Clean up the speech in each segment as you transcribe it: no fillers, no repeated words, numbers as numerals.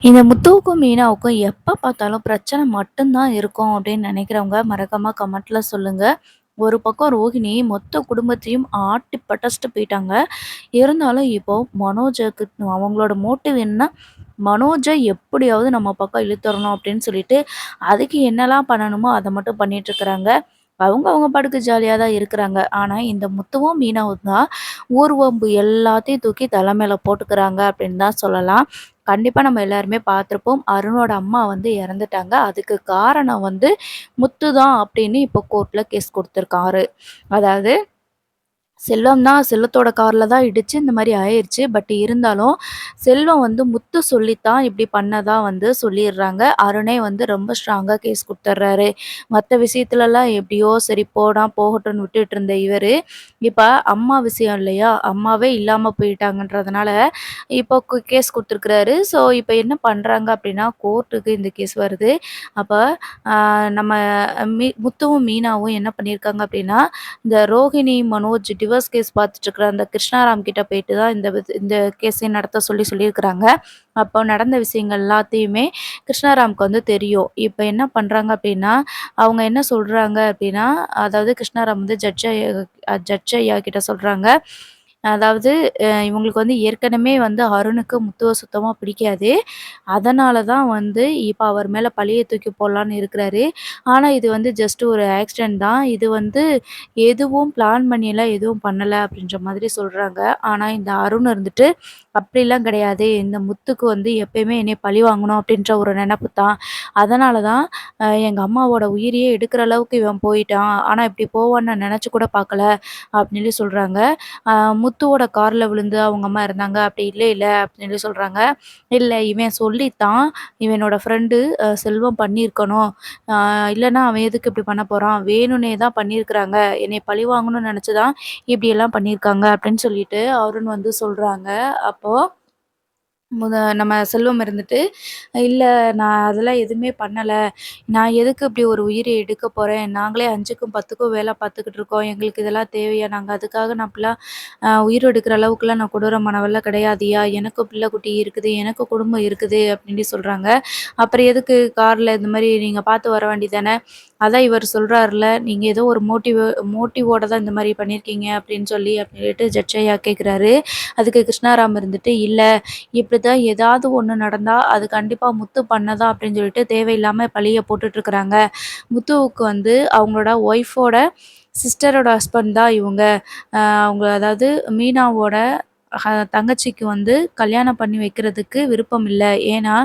இந்த முத்துவுக்கும், மீனாவுக்கும் எப்ப பார்த்தாலும் பிரச்சனை மட்டும் தான் இருக்கும் அப்படின்னு நினைக்கிறவங்க மறக்காம கமெண்ட்ல சொல்லுங்க. ஒரு பக்கம் ரோஹிணி மொத்த குடும்பத்தையும் ஆட்டி படச்சுட்டு போயிட்டாங்க. இருந்தாலும் இப்போ மனோஜுக்கு அவங்களோட மோட்டிவ் என்ன? மனோஜ எப்படியாவது நம்ம பக்கம் இழுத்துறணும் அப்படின்னு சொல்லிட்டு, அதுக்கு என்னலாம் பண்ணணுமோ அத மட்டும் பண்ணிட்டு இருக்கிறாங்க. அவங்க அவங்க பாட்டுக்கு ஜாலியா தான் இருக்கிறாங்க. ஆனா இந்த முத்துவும், மீனாவும் தான் ஊர்வம்பு எல்லாத்தையும் தூக்கி தல மேல போட்டுக்கிறாங்க அப்படின்னு தான் சொல்லலாம். கண்டிப்பா நம்ம எல்லாருமே பார்த்துருப்போம். அருணோட அம்மா வந்து இறந்துட்டாங்க. அதுக்கு காரணம் வந்து முத்து தான் அப்படின்னு இப்போ கோர்ட்ல கேஸ் குடுத்துருக்காரு. அதாவது செல்வம் தான் செல்வத்தோட கார்ல தான் இடிச்சு இந்த மாரி ஆயிருச்சு. பட் இருந்தாலும், செல்வம் வந்து முத்து சொல்லித்தான் இப்படி பண்ணதா வந்து சொல்லிர்றாங்க. அருணே வந்து ரொம்ப ஸ்ட்ராங்கா கேஸ் குடுத்துர்றாரு. மத்த விஷயத்துலலாம் எப்படியோ சரி போடா போகட்டும்னு விட்டுட்டு இருந்த இவரு, இப்ப அம்மா விஷயம் இல்லையா? அம்மாவே இல்லாம போயிட்டாங்கன்றதுனால, இப்போ கேஸ் குடுத்துருக்கிறாரு. ஸோ இப்ப என்ன பண்றாங்க அப்படின்னா, கோர்ட்டுக்கு இந்த கேஸ் வருது. அப்ப அ நம்ம முத்துவும், மீனாவும் என்ன பண்ணியிருக்காங்க அப்படின்னா, இந்த ரோஹிணி, மனோஜ் டிவோர்ஸ் கேஸ் பார்த்துட்டுருக்கிற அந்த கிருஷ்ணாராம் கிட்ட போயிட்டு தான் இந்த கேஸையும் நடத்த சொல்லியிருக்கிறாங்க. அப்போ நடந்த விஷயங்கள் எல்லாத்தையுமே கிருஷ்ணாராம்க்கு வந்து தெரியும். இப்ப என்ன பண்றாங்க அப்டின்னா, அவங்க என்ன சொல்றாங்க அப்டின்னா, அதாவது கிருஷ்ணாராம் வந்து ஜட்ஜ் ஐயா கிட்ட சொல்றாங்க. அதாவது இவங்களுக்கு வந்து ஏற்கனவே வந்து அருணுக்கு முத்துவ சுத்தமா பிடிக்காது. அதனால தான் வந்து இப்ப அவர் மேல பழிய தூக்கி போடலான்னு இருக்கிறாரு. ஆனா இது வந்து ஜஸ்ட் ஒரு ஆக்சிடென்ட் தான். இது வந்து எதுவும் பிளான் பண்ணிலாம் எதுவும் பண்ணல அப்படின்ற மாதிரி சொல்றாங்க. ஆனா இந்த அருண் இருந்துட்டு அப்படிலாம் கிடையாது. இந்த முத்துக்கு வந்து எப்பயுமே என்னைய பழி வாங்கணும் அப்படின்ற ஒரு நெனப்பு தான். அதனால தான் எங்க அம்மாவோட உயிரையே எடுக்கிற அளவுக்கு இவன் போயிட்டான். ஆனா இப்படி போவான்னு நான் நெனச்சு கூட பார்க்கல அப்படின்னு சொல்லி சொல்றாங்க. அ முத்துவோட கார்ல விழுந்து அவங்க அம்மா இறந்தாங்க. அப்படி இல்ல அப்படின்னு சொல்லி சொல்றாங்க. இல்ல இவன் சொல்லித்தான் இவனோட ஃப்ரெண்டு செல்வம் பண்ணியிருக்கணும். இல்லன்னா அவன் எதுக்கு இப்படி பண்ண போறான்? வேணும்னே தான் பண்ணியிருக்கிறாங்க. என்னைய பழி வாங்கணும்னு நெனச்சு தான் இப்படியெல்லாம் பண்ணியிருக்காங்க அப்படின்னு சொல்லிட்டு அருண் வந்து சொல்றாங்க. அப்போ நம்ம செல்வம் இருந்துட்டு, "இல்ல நான் அதெல்லாம் எதுவுமே பண்ணல. நான் எதுக்கு இப்படி ஒரு உயிர எடுக்க போறேன்? நாங்களே 5க்கும் 10க்கும் வேல பார்த்துக்கிட்டு இருக்கோம். எங்களுக்கு இதெல்லாம் தேவையா? நாங்க அதுக்காக நான் இப்படிலாம் உயிர் எடுக்கிற அளவுக்குலாம் நான் கொடூரமானவள்லாம் கிடையாதுய்யா. எனக்கும் பிள்ளை குட்டி இருக்குது. எனக்கும் குடும்பம் இருக்குது." அப்படின்னு சொல்றாங்க. "அப்புறம் எதுக்கு கார்ல இந்த மாரி நீங்க பார்த்து வர வேண்டியதானே?" அதான் இவர் சொல்றாருல்ல, "நீங்க ஏதோ ஒரு மோட்டிவோட தான் இந்த மாரி பண்ணியிருக்கீங்க." அப்படின்னு அப்படின்ட்டு ஜட்ஜ் ஐயா கேட்குறாரு. அதுக்கு கிருஷ்ணாராம் இருந்துட்டு, "இல்ல இப்படிதான் ஏதாவது ஒண்ணு நடந்தா, அது கண்டிப்பா முத்து பண்ணதா அப்படின்னு சொல்லிட்டு தேவையில்லாம பழிய போட்டுட்ருக்குறாங்க. முத்துவுக்கு வந்து அவங்களோட ஒய்ஃபோட சிஸ்டரோட ஹஸ்பண்ட் தான் இவங்க. அவங்க அதாவது மீனாவோட தங்கச்சிக்கு வந்து கல்யாணம் பண்ணி வைக்கிறதுக்கு விருப்பம் இல்ல. ஏன்னா,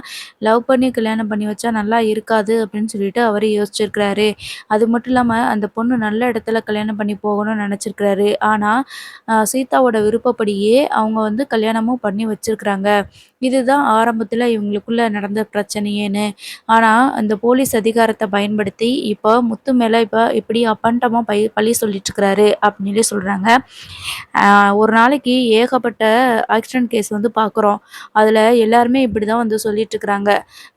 லவ் பண்ணி கல்யாணம் பண்ணி வச்சா நல்லா இருக்காது அப்படின்னு சொல்லிட்டு அவரு யோசிச்சிருக்கிறாரு. அது மட்டும் இல்லாம அந்த பொண்ணு நல்ல இடத்துல கல்யாணம் பண்ணி போகணும்னு நெனச்சிருக்கிறாரு. ஆனா, சீதாவோட விருப்பப்படியே அவங்க வந்து கல்யாணமும் பண்ணி வச்சிருக்கிறாங்க. இதுதான் ஆரம்பத்துல இவங்களுக்குள்ள நடந்த பிரச்சனையேன்னு. ஆனா, அந்த போலீஸ் அதிகாரத்த பயன்படுத்தி இப்போ முத்து மேல இப்ப இப்படி அப்பன்ட்டமா பழி சொல்லிட்டுருக்கிறாரு அப்படின்னு சொல்லி சொல்றாங்க. ஒரு நாளைக்கு ஏகப்பட்ட ஆக்சிடென்ட் கேஸ் வந்து பார்க்குறோம். அதில எல்லாருமே இப்படி தான் வந்து சொல்லிட்டுருக்குறாங்க.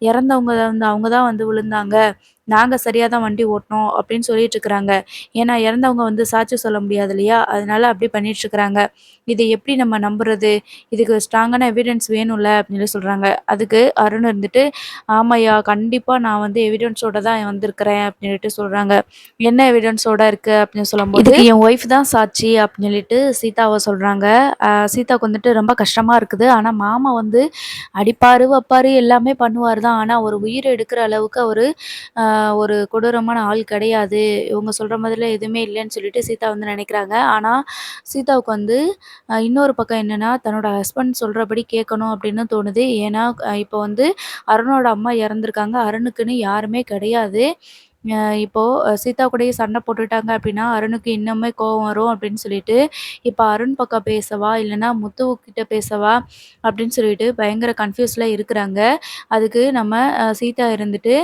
இறந்தவங்க வந்து அவங்க தான் வந்து விழுந்தாங்க. நாங்க சரியா தான் வண்டி ஓட்டுனோம் அப்படின்னு சொல்லிட்டுருக்குறாங்க. ஏன்னா இறந்தவங்க வந்து சாட்சி சொல்ல முடியாது இல்லையா? அதனால அப்படி பண்ணிட்டுருக்குறாங்க. இத எப்படி நம்ம நம்புறது? இதுக்கு ஸ்ட்ராங்கான எவிடன்ஸ் வேணும்ல அப்படின்னு சொல்லி சொல்றாங்க. அதுக்கு அருண் இருந்துட்டு, "ஆமாய்யா, கண்டிப்பா நான் வந்து எவிடன்ஸோட தான் வந்திருக்கிறேன்" அப்படின்ட்டு சொல்றாங்க. "என்ன எவிடன்ஸோட இருக்கு?" அப்படின்னு சொல்லும்போது, "இதுக்கு என் ஒய்ஃப் தான் சாட்சி" அப்படின்னு சொல்லிட்டு சீதாவ சொல்றாங்க. சீதாவுக்கு வந்துட்டு ரொம்ப கஷ்டமா இருக்குது. ஆனா மாமா வந்து அடிப்பாரு, வப்பாரு எல்லாமே பண்ணுவாரு தான். ஆனா ஒரு உயிர எடுக்கிற அளவுக்கு அவரு ஒரு கொடூரமான ஆள் கிடையாது. இவங்க சொல்ற மாதிரிலாம் எதுவுமே இல்லன்னு சொல்லிட்டு சீதா வந்து நினைக்கிறாங்க. ஆனா சீதாவுக்கு வந்து இன்னொரு பக்கம் என்னன்னா, தன்னோட ஹஸ்பண்ட் சொல்றபடி கேட்கணும் அப்படின்னு தோணுது. ஏன்னா, இப்போ வந்து அருணோட அம்மா இறந்துருக்காங்க. அருணுக்குன்னு யாருமே கிடையாது. இப்போ சீதா கூடயே சண்டை போட்டுட்டாங்க அப்படின்னா, அருணுக்கு இன்னுமே கோவம் வரும் அப்படின்னு சொல்லிட்டு, இப்ப அருண் பக்கம் பேசவா? இல்லன்னா முத்துகிட்ட பேசவா? அப்படின்னு சொல்லிட்டு பயங்கர கன்ஃப்யூஸ்ல இருக்கிறாங்க. அதுக்கு நம்ம சீதா இருந்துட்டு,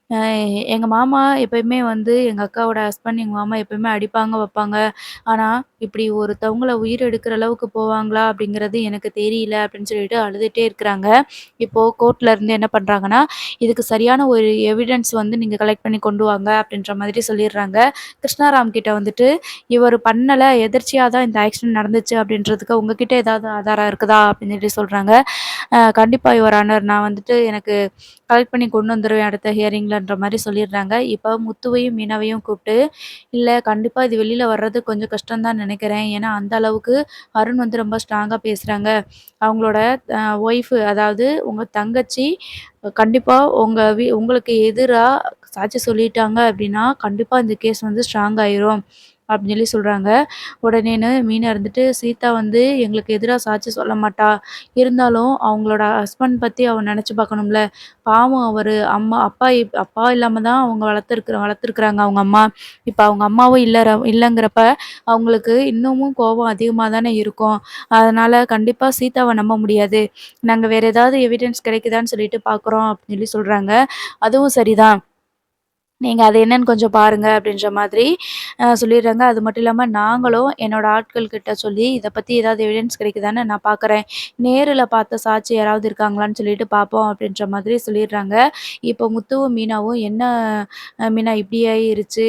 அ எங்க மாமா எப்பயுமே வந்து எங்க அக்காவோட ஹஸ்பண்ட் எங்க மாமா எப்பயுமே அடிப்பாங்க, வப்பாங்க. ஆனா இப்படி ஒருத்தவங்கள உயிர் எடுக்கிற அளவுக்கு போவாங்களா அப்படிங்கிறது எனக்கு தெரியல அப்படின்னு சொல்லிட்டு அழுதுட்டே இருக்கிறாங்க. இப்போ கோர்ட்ல இருந்து என்ன பண்றாங்கன்னா, இதுக்கு சரியான ஒரு எவிடன்ஸ் வந்து நீங்க கலெக்ட் பண்ணி கொண்டு வாங்க அப்படின்ற மாதிரி சொல்லிடுறாங்க. கிருஷ்ணாராம் கிட்ட வந்துட்டு, இவரு பண்ணல, எதர்ச்சியா தான் இந்த ஆக்சிடென்ட் நடந்துச்சு அப்படின்றதுக்கு உங்ககிட்ட ஏதாவது ஆதாரம் இருக்குதா? அப்படின்னு சொல்லி சொல்றாங்க. கண்டிப்பா யுவர் ஆனர் நான் வந்துட்டு எனக்கு கலெக்ட் பண்ணி கொண்டு வந்துருவேன் அடுத்த ஹியரிங்லன்ற மாரி சொல்லிடுறாங்க. இப்ப முத்துவையும், மீனாவையும் கூப்ட்டு, "இல்ல கண்டிப்பா இது வெளில வர்றது கொஞ்சம் கஷ்டம் தான் நெனைக்கிறேன். ஏன்னா அந்த அளவுக்கு அருண் வந்து ரொம்ப ஸ்ட்ராங்கா பேசுறாங்க. அவங்களோட ஒய்ஃப் அதாவது உங்க தங்கச்சி கண்டிப்பா உங்களுக்கு எதிரா சாட்சி சொல்லிட்டாங்க அப்டின்னா, கண்டிப்பா இந்த கேஸ் வந்து ஸ்ட்ராங் ஆயிரும்." அப்டின்னு சொல்லி சொல்றாங்க. உடனேன்னு மீனா இருந்துட்டு, "சீதா வந்து எங்களுக்கு எதிரா சாட்சி சொல்ல மாட்டா. இருந்தாலும் அவங்களோட ஹஸ்பண்ட் பத்தி அவ நெனச்சு பார்க்கணும்ல. பாவம் அவரு அப்பா இல்லாம தான் அவங்க வளர்த்துருக்குறாங்க அவங்க அம்மா. இப்ப அவங்க அம்மாவும் இல்லங்கிறப்ப அவங்களுக்கு இன்னமும் கோபம் அதிகமா தானே இருக்கும். அதனால கண்டிப்பா சீதாவ நம்ப முடியாது. நாங்க வேற ஏதாவது எவிடன்ஸ் கிடைக்குதான்னு சொல்லிட்டு பார்க்குறோம்." அப்படின்னு சொல்லி சொல்றாங்க. அதுவும் சரிதான். நீங்க அது என்னன்னு கொஞ்சம் பாருங்க அப்படின்ற மாதிரி சொல்லிடுறாங்க. அது மட்டும் இல்லாம நாங்களும் என்னோட ஆட்கள் கிட்ட சொல்லி இத பத்தி ஏதாவது எவிடன்ஸ் கிடைக்குதான்னு நான் பார்க்குறேன். நேருல பார்த்த சாட்சி யாராவது இருக்காங்களான்னு சொல்லிட்டு பார்ப்போம் அப்படின்ற மாதிரி சொல்லிடுறாங்க. இப்போ முத்துவும், மீனாவும் என்ன மீனா இப்படி ஆயிருச்சு.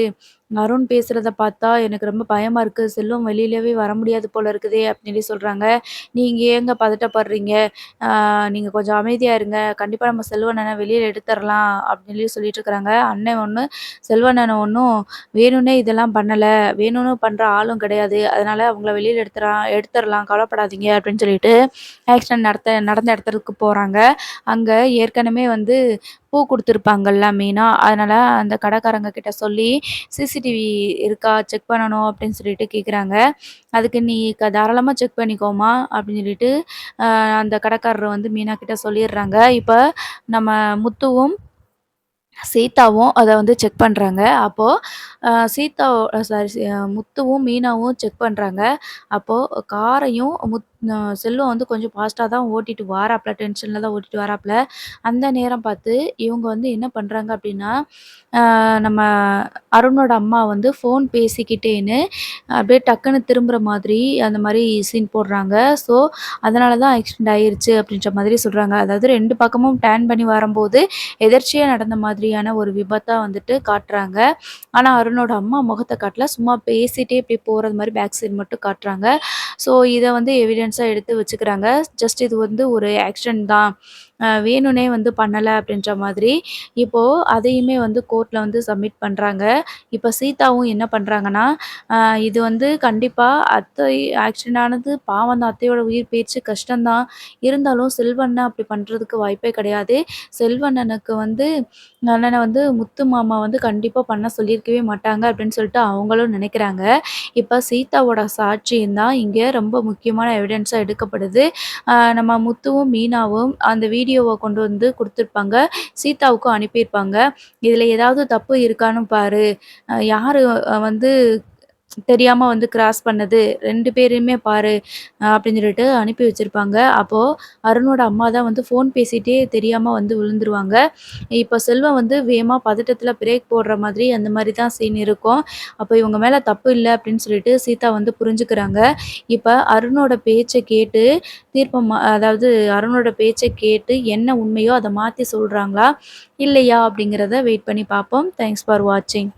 அருண் பேசுறத பார்த்தா எனக்கு ரொம்ப பயமா இருக்கு. செல்வம் வெளியிலவே வர முடியாது போல இருக்குதே அப்படின்னு சொல்லி சொல்றாங்க. நீங்க ஏங்க பதட்டப்படுறீங்க? நீங்க கொஞ்சம் அமைதியா இருங்க. கண்டிப்பா நம்ம செல்வண்ணன வெளியில எடுத்தரலாம் அப்படின்னு சொல்லி சொல்லிட்டு இருக்கிறாங்க. அண்ணன் ஒண்ணு செல்வண்ணன் ஒண்ணும் வேணும்னே இதெல்லாம் பண்ணல. வேணும்னு பண்ற ஆளும் கிடையாது. அதனால அவங்கள வெளியில எடுத்தரலாம் கவலைப்படாதீங்க அப்படின்னு சொல்லிட்டு ஆக்சிடென்ட் நடந்த இடத்துக்கு போறாங்க. அங்க ஏற்கனவே வந்து பூ குடுத்துருப்பாங்கல்ல மெயினா. அதனால அந்த கடைக்காரங்க கிட்ட சொல்லி சிசிடிவி இருக்கா செக் பண்ணணும் அப்படின்னு சொல்லிட்டு கேட்குறாங்க. அதுக்கு நீ தாராளமா செக் பண்ணிக்கோமா அப்படின்னு சொல்லிட்டு அந்த கடைக்காரர் வந்து மீனா கிட்ட சொல்லிடுறாங்க. இப்ப நம்ம முத்துவும் சீதாவும் அத வந்து செக் பண்றாங்க. அப்போ சீதா சாரி முத்துவும், மீனாவும் செக் பண்றாங்க. அப்போ காரையும் செல்வம் வந்து கொஞ்சம் ஃபாஸ்ட்டா தான் ஓட்டிட்டு வாராப்ல. டென்ஷன்ல தான் ஓட்டிட்டு வாராப்ல. அந்த நேரம் பார்த்து இவங்க வந்து என்ன பண்றாங்க அப்டின்னா, நம்ம அருணோட அம்மா வந்து ஃபோன் பேசிக்கிட்டேன்னு அப்படியே டக்குன்னு திரும்புற மாதிரி அந்த மாரி சீன் போடுறாங்க. ஸோ, அதனால தான் ஆக்சிடென்ட் ஆயிருச்சு அப்படின்ற மாதிரி சொல்றாங்க. அதாவது 2 பக்கமும் டர்ன் பண்ணி வரும்போது எதர்ச்சியா நடந்த மாதிரியான ஒரு விபத்தா வந்துட்டு காட்டுறாங்க. ஆனா, அருணோட அம்மா முகத்த காட்டல. சும்மா பேசிட்டே இப்படி போறது மாரி பேக் சைடு மட்டும் காட்டுறாங்க. ஸோ, இத வந்து எவிடன்ஸா எடுத்து வச்சுக்கிறாங்க. ஜஸ்ட் இது வந்து ஒரு ஆக்சிடென்ட் தான். வேணும்னே வந்து பண்ணல அப்படின்ற மாதிரி. இப்போ அதையுமே வந்து கோர்ட்ல வந்து சப்மிட் பண்றாங்க. இப்ப சீதாவும் என்ன பண்றாங்கன்னா, அ இது வந்து கண்டிப்பா அத்தை ஆக்சிடென்ட் ஆனது பாவம் தான். அத்தையோட உயிர் போயிருச்சு கஷ்டம் தான். இருந்தாலும் செல்வண்ணன் அப்படி பண்றதுக்கு வாய்ப்பே கிடையாது. செல்வண்ணனுக்கு வந்து அண்ணன வந்து முத்து மாமா வந்து கண்டிப்பா பண்ண சொல்லியிருக்கவே மாட்டாங்க அப்படின்னு சொல்லிட்டு அவங்களும் நினைக்கிறாங்க. இப்ப சீதாவோட சாட்சியம் தான் இங்க ரொம்ப முக்கியமான எவிடன்ஸா எடுக்கப்படுது. நம்ம முத்துவும், மீனாவும் அந்த வீடியோவ கொண்டு வந்து குடுத்துருப்பாங்க. சீதாவுக்கும் அனுப்பியிருப்பாங்க. "இதுல ஏதாவது தப்பு இருக்கான்னு பாரு. யாரு வந்து தெரியாம வந்து கிராஸ் பண்ணது 2 பேரையுமே பாரு" அப்படின்னு சொல்லிட்டு அனுப்பி வச்சிருப்பாங்க. அப்போ அருணோட அம்மா தான் வந்து ஃபோன் பேசிட்டே தெரியாம வந்து விழுந்துருவாங்க. இப்ப செல்வம் வந்து வேகமா பதட்டத்துல பிரேக் போடுற மாதிரி அந்த மாரி தான் சீன் இருக்கும். அப்ப இவங்க மேல தப்பு இல்ல அப்படின்னு சொல்லிட்டு சீதா வந்து புரிஞ்சுக்கிறாங்க. இப்ப அருணோட பேச்ச கேட்டு அதாவது அருணோட பேச்ச கேட்டு என்ன உண்மையோ அத மாத்தி சொல்றாங்களா? இல்லையா? அப்படிங்கிறத வெயிட் பண்ணி பார்ப்போம். தேங்க்ஸ் ஃபார் வாட்சிங்.